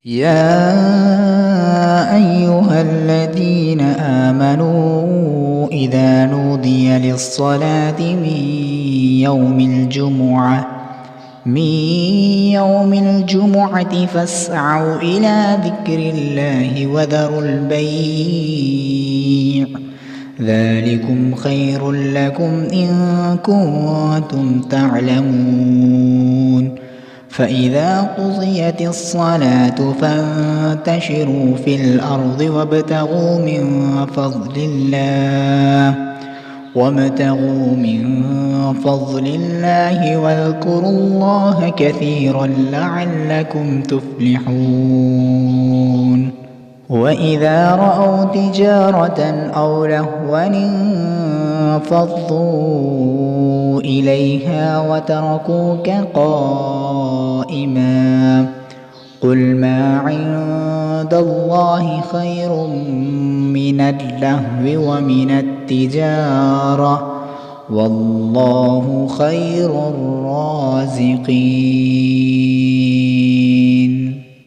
يا أيها الذين آمنوا إذا نودي للصلاة من يوم الجمعة فاسعوا إلى ذكر الله وذروا البيع ذلكم خير لكم إن كنتم تعلمون. فإذا قضيت الصلاة فانتشروا في الأرض وابتغوا من فضل الله واذكروا الله كثيرا لعلكم تفلحون. وإذا رأوا تجارة أو لهوا انفضوا إليها وتركوك قائما قل ما عند الله خير من اللهو ومن التجارة والله خير الرازقين.